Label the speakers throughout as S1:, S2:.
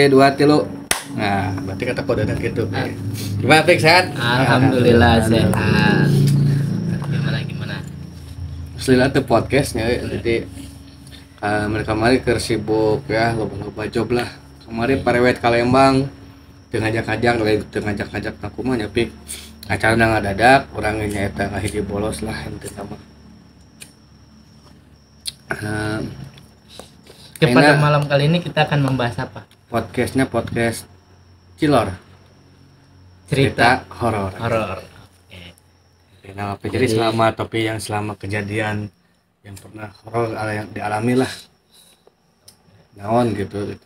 S1: dua tilu. Nah, berarti kata kode dan gitu. Gimana Pik, sehat?
S2: Alhamdulillah sehat. Gimana?
S1: Selila tuh podcastnya, jadi mereka kemarin sibuk ya, loba job lah. Kemarin parewet Kalembang, ngajak aku mah Pik. Acara nang dadak, orangnya eta kahiji bolos lah ente sama.
S2: Pada malam kali ini kita akan membahas apa?
S1: Podcast Cilor. Cerita horor. Nah, jadi selama kejadian yang pernah horor yang dialami lah. Naon gitu.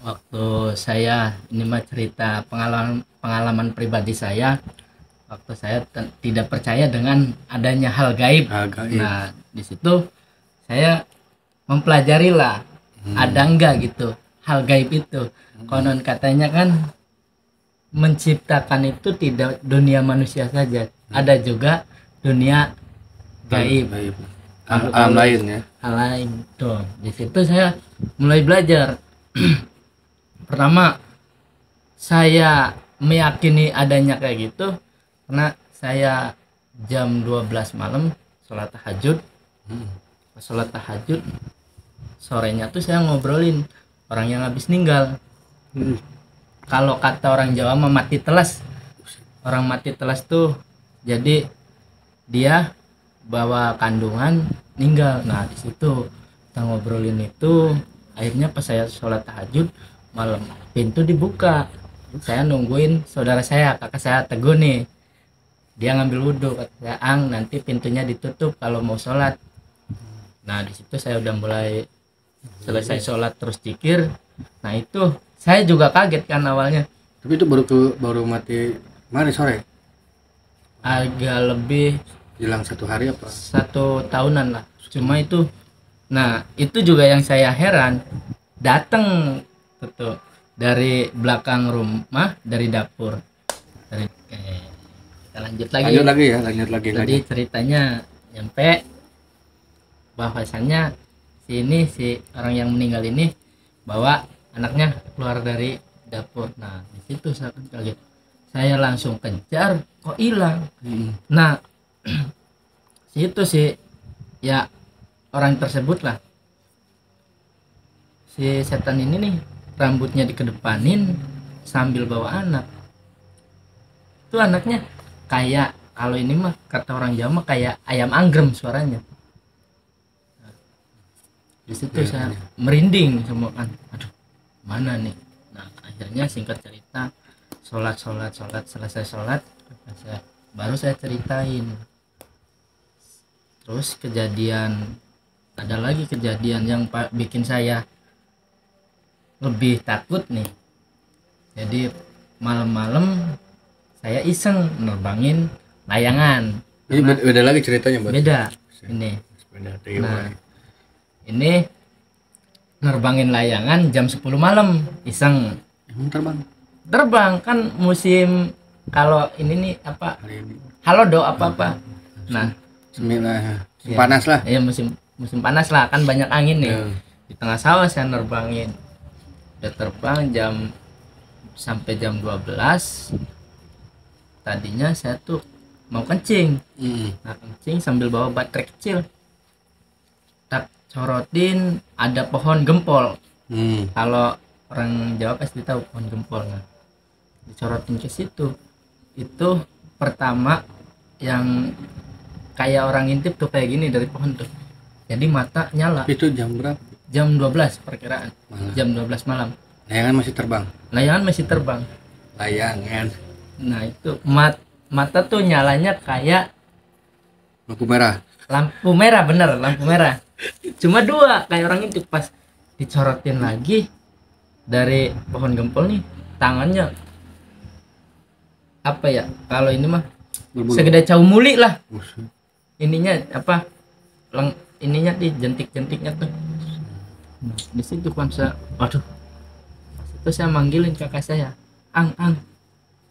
S2: Waktu saya ini mah cerita pengalaman pribadi saya. Waktu saya tidak percaya dengan adanya hal gaib. Nah, di situ saya mempelajari lah ada enggak gitu hal gaib itu. Konon katanya kan menciptakan itu tidak dunia manusia saja, ada juga dunia gaib.
S1: Alam lain ya.
S2: Hal lain tuh. Di situ saya mulai belajar. Pertama, saya meyakini adanya kayak gitu karena saya jam 12 malam sholat tahajud. Sholat tahajud sorenya tuh saya ngobrolin orang yang habis meninggal. Kalau kata orang Jawa mah mati telas. Orang mati telas tuh jadi dia bawa kandungan meninggal. Nah, di situ kita ngobrolin itu. Akhirnya pas saya sholat tahajud malam, pintu dibuka. Saya nungguin saudara saya, kakak saya Teguh nih. Dia ngambil wudhu, kata saya, "Ang, nanti pintunya ditutup kalau mau sholat." Nah, di situ saya udah mulai selesai sholat terus zikir. Nah, itu saya juga kaget kan awalnya.
S1: Tapi itu baru mati kemarin sore.
S2: Agak lebih
S1: Hilang 1 hari apa?
S2: 1 tahunan lah. Cuma itu, nah itu juga yang saya heran. Datang tuh dari belakang rumah, dari dapur. Kita lanjut lagi. Jadi ceritanya nyampe bahwasannya si orang yang meninggal ini bawa anaknya keluar dari dapur. Nah, di situ saya kaget. Saya langsung kejar, kok hilang. Nah, situ sih ya orang tersebut lah. Si setan ini nih rambutnya dikedepanin sambil bawa anak. Itu anaknya kayak, kalau ini mah kata orang Jawa mah kayak ayam anggrem suaranya. Di situ saya merinding semua kan. Aduh, mana nih? Nah, akhirnya singkat cerita sholat selesai sholat baru saya ceritain. Terus ada lagi kejadian yang bikin saya lebih takut nih. Jadi malam-malam saya iseng nerbangin layangan.
S1: Ini beda lagi ceritanya, Bang.
S2: Beda. Nah, ini nerbangin layangan jam 10 malam iseng. Terbang kan musim, kalau ini nih apa? Halodo apa-apa. Nah,
S1: panas lah.
S2: Iya, musim panas lah, kan banyak angin nih. Di tengah sawah saya nerbangin. Udah terbang sampai jam 12. Tadinya saya tuh mau kencing. Nah, kencing sambil bawa baterai kecil. Tak corotin ada pohon gempol. Kalau orang Jawa pasti tahu pohon gempol. Nah, dicorotin ke situ. Itu pertama yang kayak orang ngintip tuh kayak gini dari pohon tuh. Jadi mata nyala.
S1: Itu jam berapa?
S2: Jam 12 perkiraan. Jam 12 malam.
S1: Layangan masih terbang. Layangan.
S2: Nah, itu mata tuh nyalanya kayak
S1: lampu merah.
S2: Lampu merah. Cuma 2 kayak orang itu. Pas dicorotin lagi dari pohon gempol nih, tangannya apa ya? Kalau ini mah segede cau muli lah. Ininya apa? Ininya di jentik-jentiknya tuh. Nah, di situ kan saya, waduh. Itu saya manggilin kakak saya, Ang,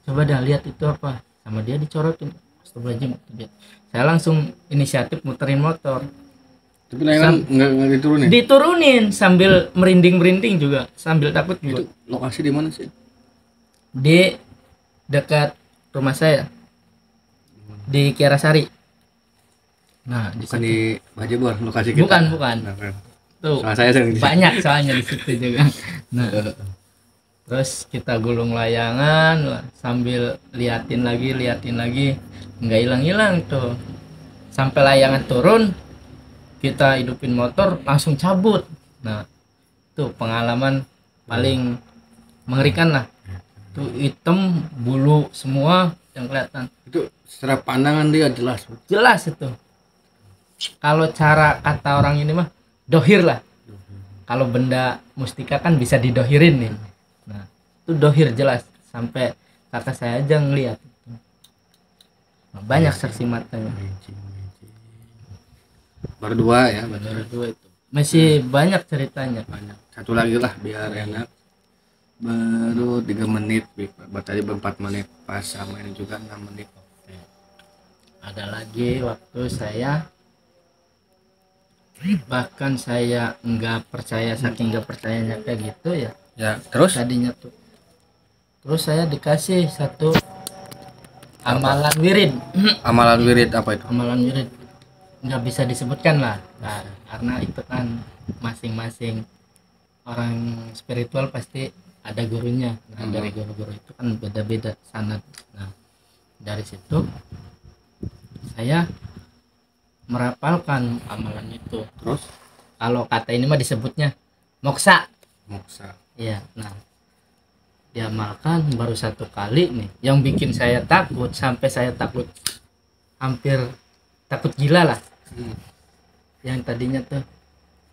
S2: coba dah lihat itu apa. Sama dia dicorotin. Astagfirullahaladzim. Saya langsung inisiatif muterin motor.
S1: Tapi layangan nggak diturunin.
S2: Diturunin sambil merinding juga, sambil takut juga.
S1: Itu lokasi di mana sih?
S2: Di dekat rumah saya di Kiarasari. Nah,
S1: Bukan di Bajibor lokasi kita.
S2: Bukan.
S1: Nah, kan.
S2: Tuh.
S1: Soalnya saya sering di situ.
S2: Banyak soalnya di situ juga. Nah, terus kita gulung layangan sambil liatin lagi, nggak hilang tuh. Sampai layangan turun, kita hidupin motor, langsung cabut. Nah, itu pengalaman paling mengerikan lah. Itu hitam, bulu semua yang kelihatan.
S1: Itu secara pandangan dia jelas
S2: itu. Kalau cara kata orang ini mah dohir lah. Kalau benda mustika kan bisa didohirin nih. Nah, itu dohir jelas, sampai kakak saya aja ngeliat. Nah, banyak saksi matanya.
S1: Baru 2 ya,
S2: Baru 2 itu. Masih banyak ceritanya.
S1: banyak. Satu lagi lah biar enak. Baru 3 menit, tadi 4 menit, pas sama ini juga 6 menit.
S2: Ada lagi waktu saya, bahkan saya nggak percaya, saking nggak percayanya kayak gitu ya.
S1: Ya, terus
S2: Tadinya tuh. Terus saya dikasih satu amalan wirid.
S1: amalan wirid apa itu?
S2: Amalan wirid nggak bisa disebutkan lah. Nah, karena itu kan masing-masing orang spiritual pasti ada gurunya. Nah, dari guru-guru itu kan beda-beda sanad. Nah, dari situ saya merapalkan amalan itu.
S1: Terus
S2: Kalau kata ini mah disebutnya moksa.
S1: moksa.
S2: Iya. Nah, diamalkan baru 1 kali nih, yang bikin saya takut sampai saya takut, hampir takut gila lah. Yang tadinya tuh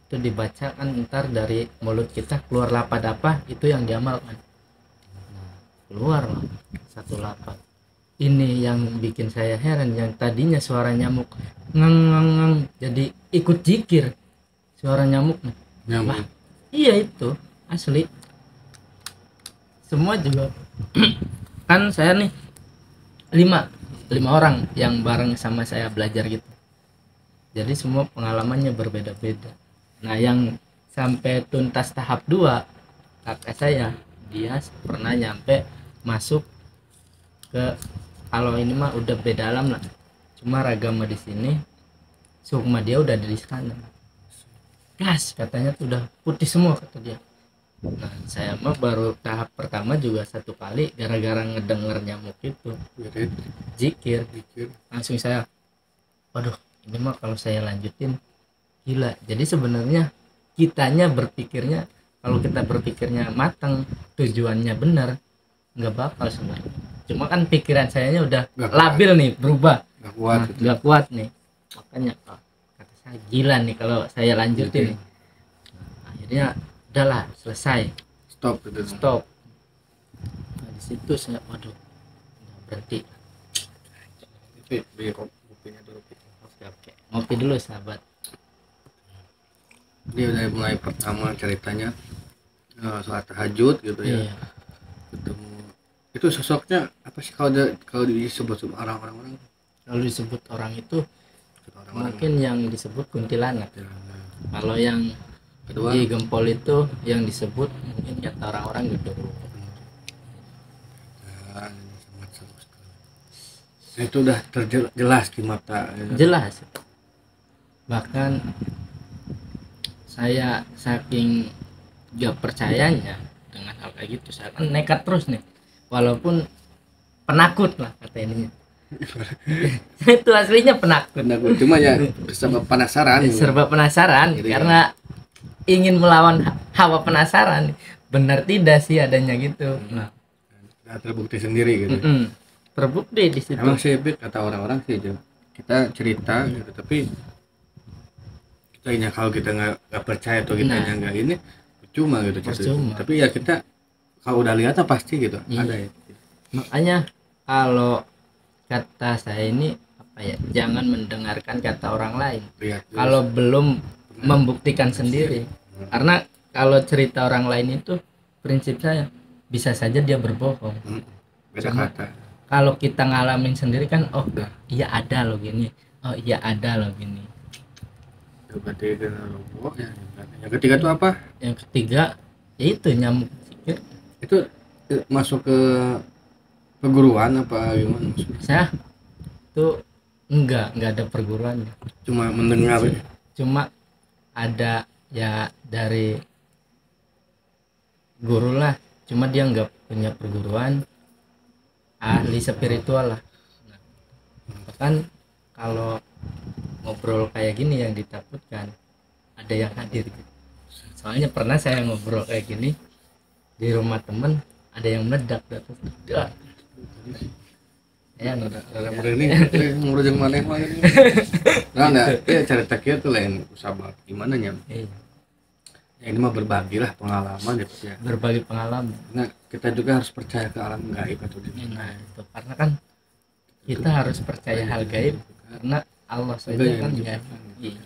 S2: itu dibaca kan, ntar dari mulut kita keluar lapad apa, itu yang diamalkan. Nah, keluar lah 1 lapad. Ini yang bikin saya heran, yang tadinya suara nyamuk ngeng jadi ikut zikir suara nyamuknya.
S1: Nyamuk.
S2: Iya, itu asli. Semua juga kan saya nih 5 orang yang bareng sama saya belajar gitu. Jadi semua pengalamannya berbeda-beda. Nah, yang sampai tuntas tahap 2, kakak saya, dia pernah nyampe masuk ke, kalau ini mah udah beda alam lah. Cuma ragama di sini, sukma dia udah di sana. Gas katanya tuh udah putih semua kata dia. Nah, saya mah baru tahap pertama juga 1 kali, gara-gara ngedenger nyamuk itu
S1: Wirid,
S2: zikir,
S1: zikir.
S2: langsung saya, waduh, ini mah kalau saya lanjutin gila. Jadi sebenarnya kitanya berpikirnya, kalau kita berpikirnya matang, tujuannya benar, nggak bakal sebenarnya. Cuma kan pikiran sayanya udah
S1: Gak
S2: labil nih, berubah,
S1: Gak kuat gitu.
S2: nggak kuat nih. Makanya kata saya gila nih kalau saya lanjutin nih. Nah, akhirnya udahlah, selesai,
S1: Stop gitu.
S2: stop. Nah, di situ saya, waduh, udah berhenti.
S1: Di kopinya dulu.
S2: Oke, ngopi dulu sahabat.
S1: Dia udah mulai pertama ceritanya soal tahajud gitu ya.
S2: Iya.
S1: Ketemu itu sosoknya apa sih kalau disebut orang-orang
S2: Kalau disebut orang itu
S1: orang-orang
S2: mungkin yang disebut kuntilanak.
S1: ya,
S2: Kalau yang
S1: kedua
S2: di Gempol itu yang disebut mungkin kata orang-orang gitu.
S1: dan sangat seru sekali. Nah, itu udah terjelas di mata gitu.
S2: Jelas. Bahkan saya saking gak percayanya dengan hal kayak gitu, saya kan nekat terus nih. Walaupun penakut lah kata ininya. Itu aslinya penakut.
S1: Cuma ya serba penasaran gitu.
S2: Serba penasaran
S1: Gitu ya.
S2: karena ingin melawan hawa penasaran. Benar tidak sih adanya gitu. Nah,
S1: Nah, terbukti sendiri gitu.
S2: terbukti di situ.
S1: Emang sih Bit, kata orang-orang sih Jo, kita cerita gitu, tapi kita kalau kita nggak percaya atau kita
S2: Nah.
S1: nggak ini cuma gitu cerita.
S2: Percuma.
S1: Tapi ya kita kalau udah lihat pasti gitu
S2: Iya.
S1: ada ya.
S2: Makanya kalau kata saya ini apa ya, jangan mendengarkan kata orang lain
S1: Lihat dulu.
S2: kalau belum membuktikan sendiri. Karena kalau cerita orang lain itu, prinsip saya bisa saja dia berbohong.
S1: Beda
S2: Sama.
S1: kata.
S2: Kalau kita ngalamin sendiri kan, oh iya ada loh gini, oh iya ada loh gini.
S1: berarti kena roboh ya. Yang ketiga tuh apa?
S2: Yang ketiga yaitu nyamuk sikir.
S1: Itu masuk ke perguruan apa gimana maksudnya?
S2: Saya tuh enggak ada perguruan,
S1: Cuma mendengar ya.
S2: cuma ada ya dari guru lah, cuma dia nggak punya perguruan, ahli spiritual lah. Nah, bahkan kalau ngobrol kayak gini yang ditakutkan ada yang hadir gitu. Soalnya pernah saya ngobrol kayak gini di rumah temen, ada yang meledak datang. Ya
S1: Ada mereni ngurus yang mana mah ini. Nah, ya cerita kieu tuh lain sabar gimana nya. Ya ini mah berbagi lah pengalaman gitu ya.
S2: berbagi pengalaman.
S1: Nah, kita juga harus percaya ke alam gaib atau
S2: Nah itu karena kan kita harus percaya hal gaib karena Allah saja kan ya. Iya.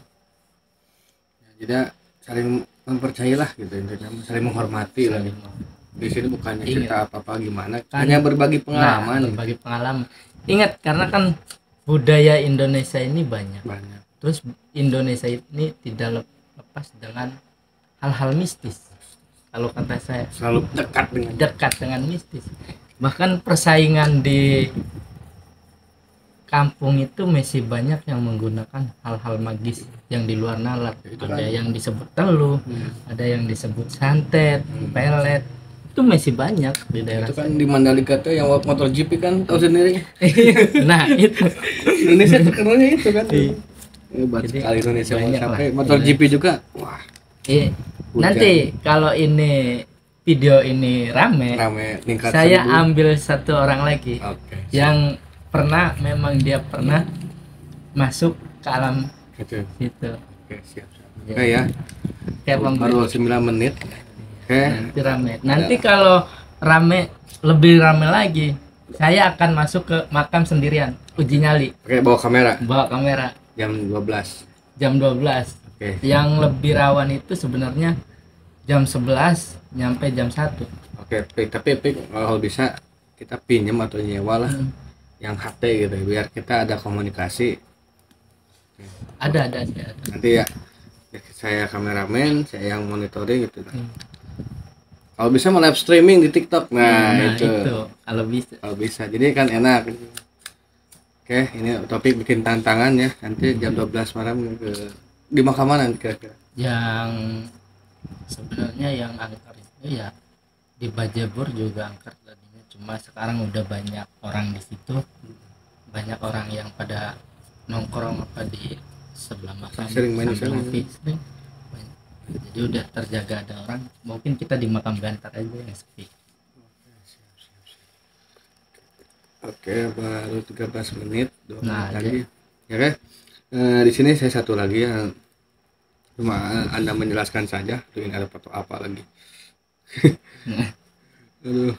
S1: Jadi saling mempercayailah gitu intinya, saling menghormati lah. Di sini bukannya cerita apa-apa gimana, hanya berbagi pengalaman.
S2: Nah, berbagi pengalaman. Ingat karena kan budaya Indonesia ini banyak. Terus Indonesia ini tidak lepas dengan hal-hal mistis. Kalau kata saya
S1: Selalu dekat dengan
S2: mistis. Bahkan persaingan di kampung itu masih banyak yang menggunakan hal-hal magis yang di luar nalar. Ada yang disebut teluh, ada yang disebut santet, pelet. Itu masih banyak di daerah.
S1: Itu kan di Mandalika tuh yang motor GP kan tahu sendiri.
S2: Nah, itu
S1: Indonesia terkenalnya itu kan.
S2: Jadi,
S1: sekali Indonesia
S2: banyak
S1: sampai
S2: lah.
S1: motor GP juga. Wah,
S2: nanti kalau ini video ini rame
S1: ningkat
S2: saya
S1: 1000.
S2: ambil satu orang lagi yang pernah memang dia pernah masuk ke alam
S1: Gitu.
S2: situ.
S1: Oke, siap. Oke ya.
S2: Kayak Bang
S1: Baru 9 menit. Oke.
S2: nanti rame. Nanti kalau rame lebih rame lagi, saya akan masuk ke makam sendirian, uji nyali.
S1: Oke, bawa kamera
S2: Bawa kamera
S1: jam 12.
S2: jam 12.
S1: Oke.
S2: Yang lebih rawan itu sebenarnya jam 11 nyampe jam 1.
S1: Oke, tapi kalau bisa kita pinjam atau nyewa lah yang HT gitu biar kita ada komunikasi.
S2: Ada.
S1: Nanti ya saya kameramen, saya yang monitoring gitu. Kalau bisa mau live streaming di TikTok. Nah, itu kalau bisa. Jadi kan enak. Oke, ini topik bikin tantangan ya. Nanti jam 12 malam di makam mana kira-kira?
S2: Yang sebenarnya yang angker itu ya di Bajabur juga angker tadinya, cuma sekarang udah banyak orang di situ, banyak orang yang pada nongkrong apa di sebelah makam,
S1: sering main di sana.
S2: Jadi udah terjaga, ada orang. Mungkin kita di makam Gantar aja yang sepi.
S1: Oke, baru 13 menit, 2
S2: Nah,
S1: menit lagi. Ya kan? Di sini saya satu lagi yang cuma Anda menjelaskan saja. Tuh ini ada foto apa lagi? Aduh.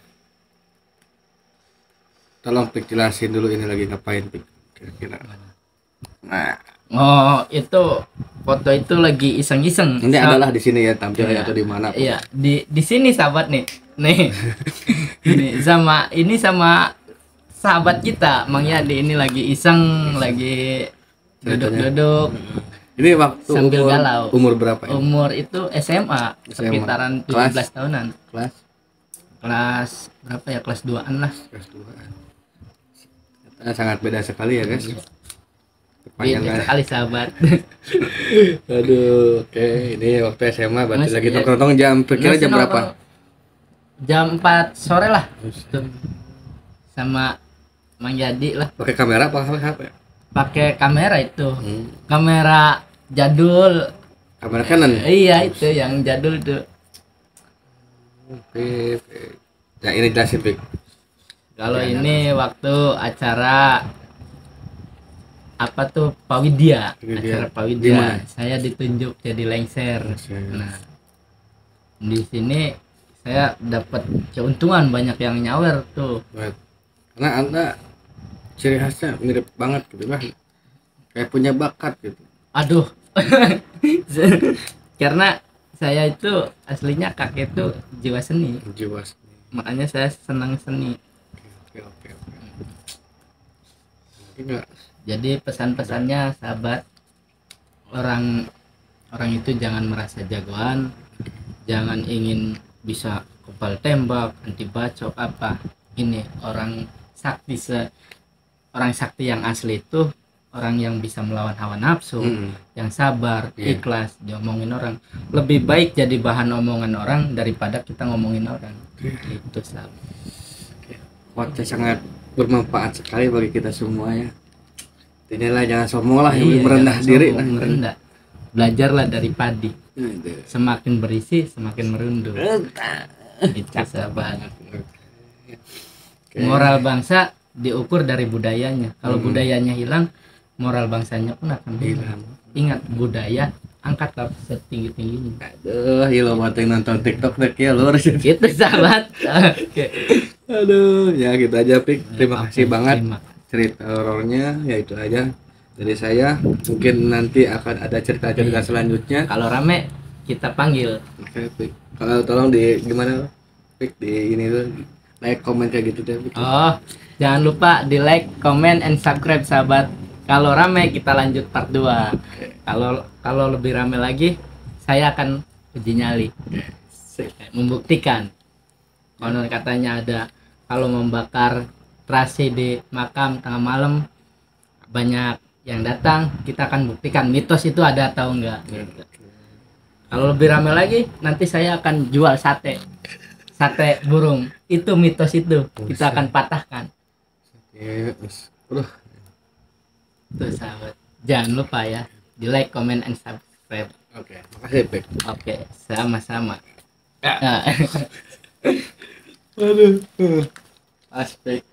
S1: Tolong Pik jelasin dulu ini lagi ngapain Pik kira-kira. Nah,
S2: oh itu foto itu lagi iseng-iseng.
S1: ini adalah di sini ya tampilnya atau di mana?
S2: Iya, di sini sahabat nih. Ini sama sahabat kita Mang Yadi ini lagi iseng, lagi duduk-duduk.
S1: Ini waktu
S2: sambil galau.
S1: Umur berapa ya?
S2: Umur itu SMA, sekitaran 17 tahunan. Kelas berapa ya? Kelas 2-an lah.
S1: Kelas 2-an. Sangat beda sekali ya, guys.
S2: Beda sekali sahabat.
S1: Aduh, oke. Ini waktu SMA berarti lagi nongkrong jam kira jam berapa?
S2: Jam 4 sore lah. Sama Mang Yadi lah.
S1: Pakai kamera apa HP?
S2: Pakai kamera itu. Kamera jadul.
S1: Kamera Canon.
S2: Iya, itu yang jadul tuh.
S1: Oke. Nah, ini jelasin, Pik.
S2: Kalau ini waktu acara apa tuh Pawidya. Acara Pawidya. Saya ditunjuk jadi lengser. Nah, di sini saya dapat keuntungan, banyak yang nyawer tuh.
S1: Karena Anda ciri khasnya mirip banget gitu kan. Kayak punya bakat gitu.
S2: Aduh. Karena saya itu aslinya kakek itu jiwa seni. Makanya saya senang seni.
S1: Oke.
S2: Jadi pesan-pesannya sahabat, orang orang itu jangan merasa jagoan, jangan ingin bisa kepal tembak, anti bacok apa. Ini orang sakti, orang sakti yang asli itu orang yang bisa melawan hawa nafsu, yang sabar, ikhlas. Diomongin orang lebih baik jadi bahan omongan orang daripada kita ngomongin orang. Itu salah.
S1: Quote sangat bermanfaat sekali bagi kita semua ya. Inilah jangan sombong lah, merendah diri lah.
S2: Merendah. Belajarlah dari padi. Semakin berisi semakin merunduk. Itu sahabat. Moral bangsa diukur dari budayanya. Kalau budayanya hilang, moral bangsanya pun akan hilang. Ingat, budaya angkatlah setinggi-tingginya.
S1: Aduh, lo buat yang nonton TikTok deh ya luar sih.
S2: Itu sahabat. Oke.
S1: Aduh, ya gitu aja Pik. Terima kasih banget cerita horornya, ya itu aja dari saya. Mungkin nanti akan ada cerita-cerita selanjutnya.
S2: Kalau rame kita panggil.
S1: Oke, Pik. Kalau tolong di gimana Pik, di ini tuh like, comment kayak gitu deh Pik.
S2: Oh, jangan lupa di like, comment, and subscribe sahabat. Kalau rame kita lanjut part 2. Kalau lebih rame lagi, saya akan uji nyali. Membuktikan. Konon katanya ada kalau membakar terasi di makam tengah malam banyak yang datang, kita akan buktikan mitos itu ada atau enggak. Kalau lebih rame lagi, nanti saya akan jual sate burung. Itu mitos itu kita akan patahkan. Tuh sahabat, jangan lupa ya di like, comment, and subscribe.
S1: Oke, makasih Pik.
S2: Oke, sama-sama.
S1: Aduh, aspek.